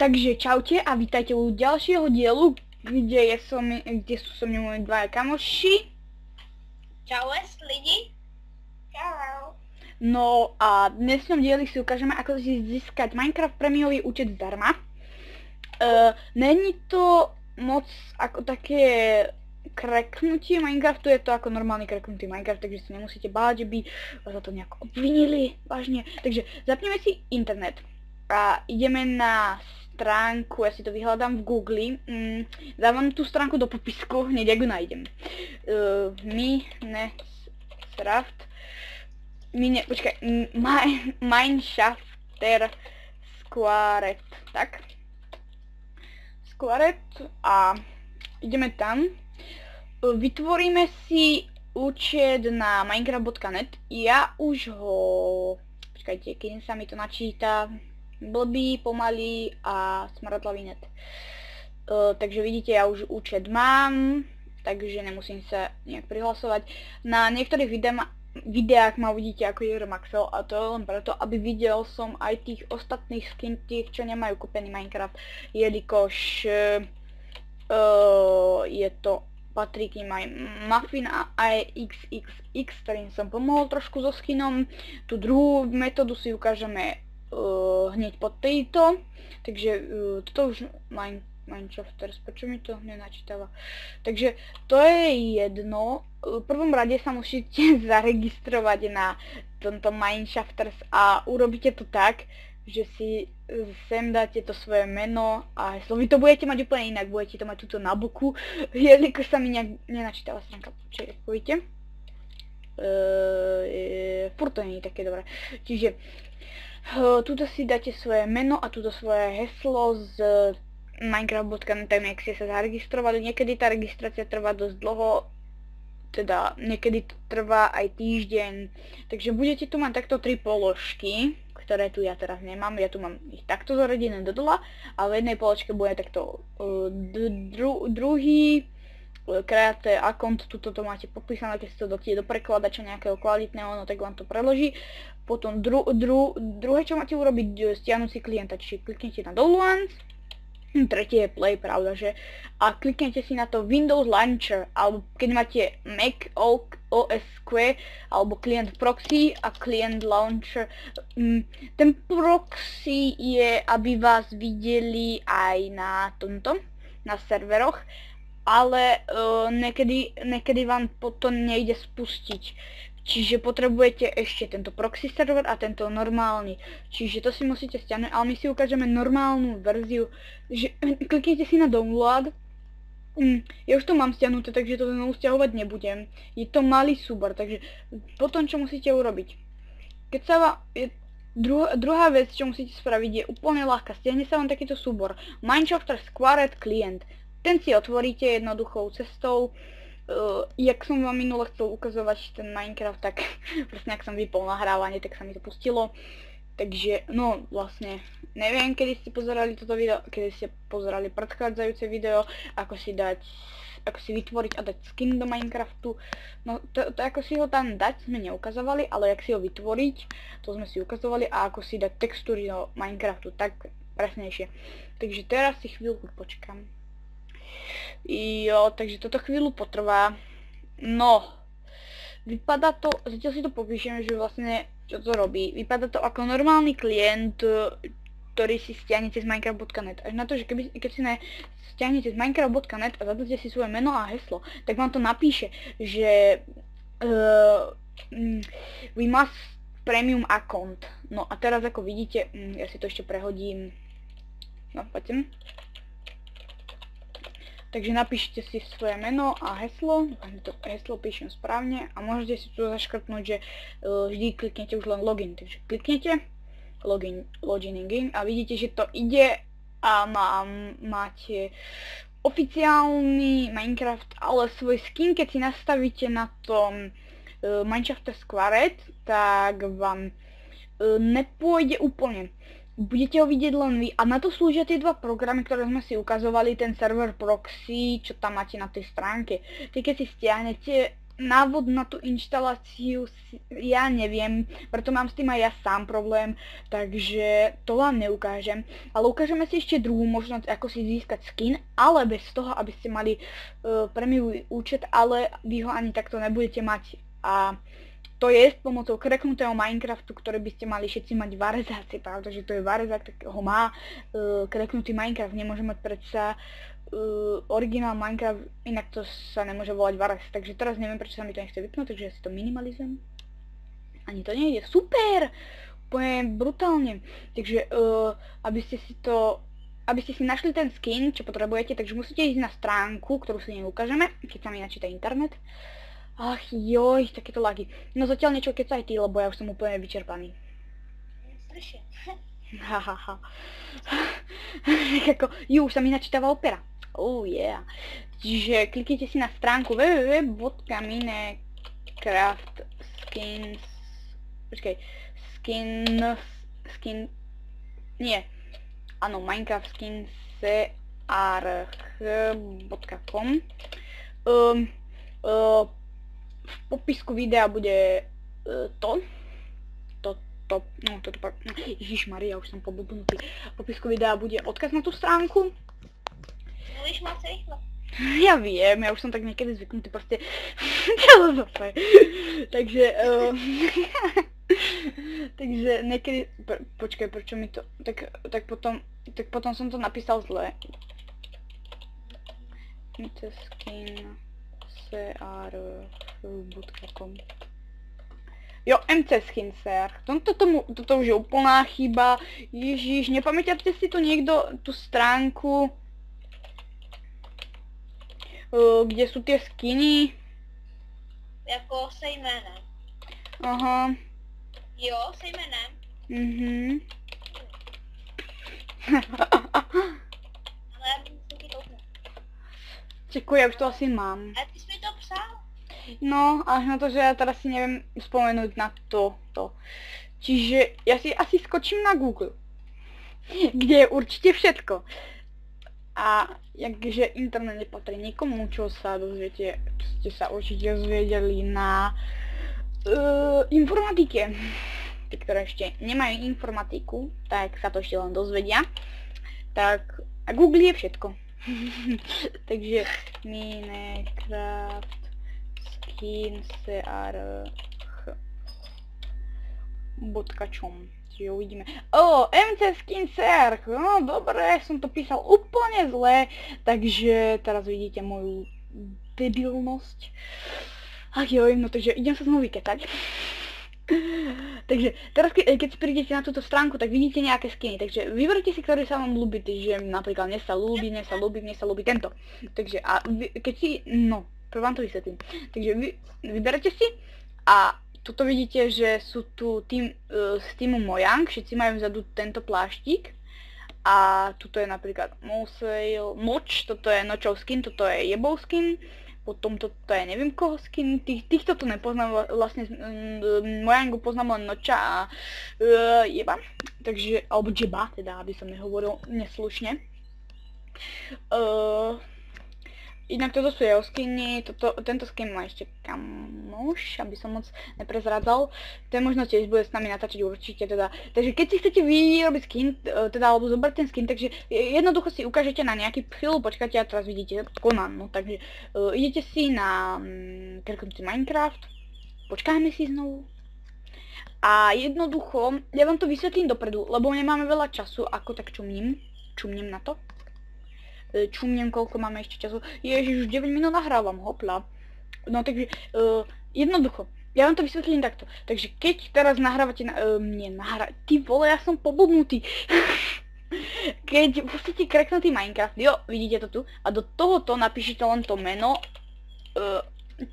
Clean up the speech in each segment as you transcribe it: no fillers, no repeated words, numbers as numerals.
Takže čaute a vítajte u ďalšieho dielu, kde sú so mnou moji dvaja kamoši. Čau lidi. Čau. No a v dnešnom dieli si ukážeme, ako si získať Minecraft prémiový účet zdarma. Není to moc ako také kreknutie Minecraftu, je to ako normálny kreknutý Minecraft, takže sa nemusíte báť, že by vás za to nejako obvinili, vážne. Takže zapneme si internet a ideme na stránku, ja si to vyhľadám v Google, dávam tú stránku do popisku, hneď ako nájdem. Mineshafter Squared, tak? Squared a ideme tam. Vytvoríme si účet na minecraft.net. Ja už ho... Počkajte, keď sa mi to načíta... Blbý, pomalý a smradlavý net. Takže vidíte, ja už účet mám, takže nemusím sa nejak prihlasovať. Na niektorých videách ma uvidíte ako Euromaxel a to je len preto, aby videl som aj tých ostatných skin, tých, čo nemajú kúpený Minecraft, jelikož je to patrí k nim aj Muffin a aj XXX, ktorým som pomohol trošku so skinom. Tú druhú metódu si ukážeme hneď pod tejto, takže toto už Mineshafters, prečo mi to nenačítava. Takže to je jedno, v prvom rade sa musíte zaregistrovať na tomto Mineshafters a urobíte to tak, že si sem dáte to svoje meno a heslo. Vy to budete mať úplne inak, budete to mať tuto na boku, jelikož sa mi nejak nenačítava stránka. Čiže povíte? Furt to nie je také dobré. Čiže tuto si dáte svoje meno a tuto svoje heslo z minecraft.net, ak ste sa zaregistrovali. Niekedy tá registrácia trvá dosť dlho, teda niekedy to trvá aj týždeň. Takže budete tu mať takto 3 položky, ktoré tu ja teraz nemám. Ja tu mám ich takto zaradené do dola a v jednej položke bude takto druhý kreate account, tuto to máte popísané, keď ste to dotiete do prekladača nejakého kvalitného, no tak vám to preloží. Potom druhé, čo máte urobiť, stiahnuť si klienta, čiže kliknete na Downloads. Tretie je Play, pravda, že? A kliknete si na to Windows Launcher, alebo keď máte Mac OS Q, alebo Client Proxy a Client Launcher. Ten proxy je, aby vás videli aj na tomto, na serveroch, ale niekedy vám potom nejde spustiť. Čiže potrebujete ešte tento proxy server a tento normálny. Čiže to si musíte stiahnuť, ale my si ukážeme normálnu verziu. Že kliknite si na download. Ja už to mám stiahnuté, takže to znovu stiahovať nebudem. Je to malý súbor, takže potom čo musíte urobiť. Keď sa vám... Druhá vec, čo musíte spraviť, je úplne ľahká. Stiahne sa vám takýto súbor. Mineshafter Squared Client. Ten si otvoríte jednoduchou cestou. Jak som vám minule chcel ukazovať ten Minecraft, tak presne ak som vypol nahrávanie, tak sa mi to pustilo. Takže, no vlastne, neviem, kedy ste pozerali toto video, kedy ste pozerali predchádzajúce video, ako si vytvoriť a dať skin do Minecraftu. No to ako si ho tam dať sme neukazovali, ale jak si ho vytvoriť, to sme si ukazovali, a ako si dať textúry do Minecraftu, tak presnejšie. Takže teraz si chvíľku počkam. Jo, takže toto chvíľu potrvá. No, vypadá to, zatiaľ si to popíšem, že vlastne čo to robí. Vypadá to ako normálny klient, ktorý si stiahnete z minecraft.net. Až na to, že keď si stiahnete z minecraft.net a zadáte si svoje meno a heslo, tak vám to napíše, že we must premium account. No a teraz ako vidíte, ja si to ešte prehodím. No, poďme. Takže napíšete si svoje meno a heslo, to heslo píšem správne a môžete si tu zaškrtnúť, že vždy kliknete už len login. Takže kliknete login in a vidíte, že to ide a máte oficiálny Minecraft, ale svoj skin, keď si nastavíte na tom Mineshafter Squared, tak vám nepôjde úplne. Budete ho vidieť len vy a na to slúžia tie dva programy, ktoré sme si ukazovali, ten server proxy, čo tam máte na tej stránke. Ty keď si stiahnete návod na tú inštaláciu, ja neviem, preto mám s tým aj ja sám problém, takže to vám neukážem. Ale ukážeme si ešte druhú možnosť, ako si získať skin, ale bez toho, aby ste mali premium účet, ale vy ho ani takto nebudete mať. A to je s pomocou kreknutého Minecraftu, ktoré by ste mali všetci mať v Arezáci, pravda, že to je Varezák, tak ho má kreknutý Minecraft, nemôže mať predsa originál Minecraft, inak to sa nemôže volať Varez, takže teraz neviem, prečo sa mi to nechce vypnúť, takže ja si to minimalizujem. Ani to nejde, super! Úplne brutálne. Takže aby ste si našli ten skin, čo potrebujete, takže musíte ísť na stránku, ktorú si neukážeme, keď sa mi načíta internet. Ach joj, takéto lagy. No zatiaľ niečo keď aj ty, lebo ja už som úplne vyčerpaný. Slyším. Hahaha. Už sa mi načítava opera. Oh yeah. Čiže kliknite si na stránku www.minecraftskins. Počkej. Áno, minecraftskinsarch.com. V popisku videa bude Ježišmaria, už som poblbnutý. V popisku videa bude odkaz na tú stránku. Mluvíš moc rýchlo. Ja viem, ja už som tak niekedy zvyknutý proste. Takže takže niekedy, počkaj, prečo mi to, tak potom som to napísal zle. mcskinsarch.com. Jo, mcskinsarch. Toto už je úplná chyba. Ježiš, nepamätáte si tu niekto tú stránku, kde sú tie skiny? Jako se jménem. Aha. Jo, se jménem. Ale já bych se ti kouknout. Čekuj, ja už to asi mám. A ty jsi mi to psal? No, až na to, že ja teraz si neviem spomenúť na to. Čiže ja si asi skočím na Google, kde je určite všetko. A jakže internet nepatrí nikomu, čo sa dozviete, čo ste sa určite dozvedeli na informatike. Tí, ktoré ešte nemajú informatiku, tak sa to ešte len dozvedia. Tak a Google je všetko. Takže Minecraft skinsarch.com. Čiže uvidíme. mcskinsarch, no dobre, som to písal úplne zle, takže teraz vidíte moju debilnosť. Ach joj, no takže idem sa znovu vykecať. Takže teraz keď si prídete na túto stránku, tak vidíte nejaké skiny, takže vyberte si, ktorý sa vám ľúbi, takže napríklad mne sa ľúbi tento. Takže a keď si, no, prv vám to vysvetlím. Takže vyberete si a tuto vidíte, že sú tu z týmu Mojang, všetci majú vzadu tento pláštik. A tuto je napríklad Moč, toto je Nočov skin, toto je Jebov skin. Potom toto je neviem koho skin, týchto tu nepoznám, vlastne Mojangu poznám len Noča a Jeba. Takže, alebo Jeba, teda, aby som nehovoril neslušne. Inak toto sú jeho skiny, tento skin má ešte kamoš, aby som moc neprezradzal. Ten možno tiež bude s nami natáčať určite teda. Takže keď si chcete vyrobiť skin, teda alebo zobrať ten skin, takže jednoducho si ukážete na nejaký chvíľu, počkáte a teraz vidíte Conan, no takže idete si na kreknutý Minecraft, počkáme si znovu. A jednoducho, ja vám to vysvetlím dopredu, lebo nemáme veľa času, ako tak čumnem na to. Čumnem, koľko máme ešte času. Ježiš, už 9 minút nahrávam, hopla. No takže, jednoducho, ja vám to vysvetlím takto. Takže keď teraz nahrávate ty vole, ja som poblbnutý. Keď pustíte kreknutý Minecraft, jo, vidíte to tu, a do tohoto napíšete len to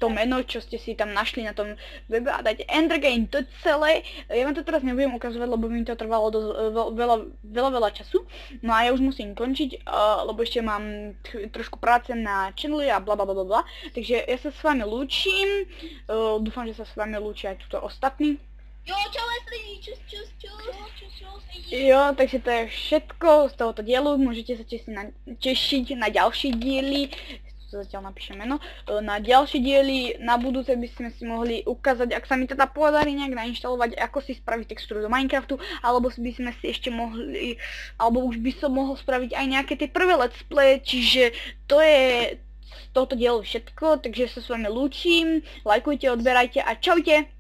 meno, čo ste si tam našli na tom webe a dajte Endergame, to celé. Ja vám to teraz nebudem ukazovať, lebo mi to trvalo veľa času. No a ja už musím končiť, lebo ešte mám trošku práce na channeli a blablabla. Takže ja sa s vami lúčim, dúfam, že sa s vami lúčia aj túto ostatní. Jo, čau Leslie, čus. Jo, takže to je všetko z tohoto dielu, môžete sa tešiť na ďalšie diely. zatiaľ napíšem meno, na ďalšie diely, na budúce by sme si mohli ukázať, ak sa mi teda podarí nejak nainštalovať, ako si spraviť textúru do Minecraftu, alebo by sme si ešte mohli, alebo už by som mohol spraviť aj nejaké tie prvé let's play, čiže to je z tohto dielu všetko, takže sa s vami lúčim, lajkujte, odberajte a čaute!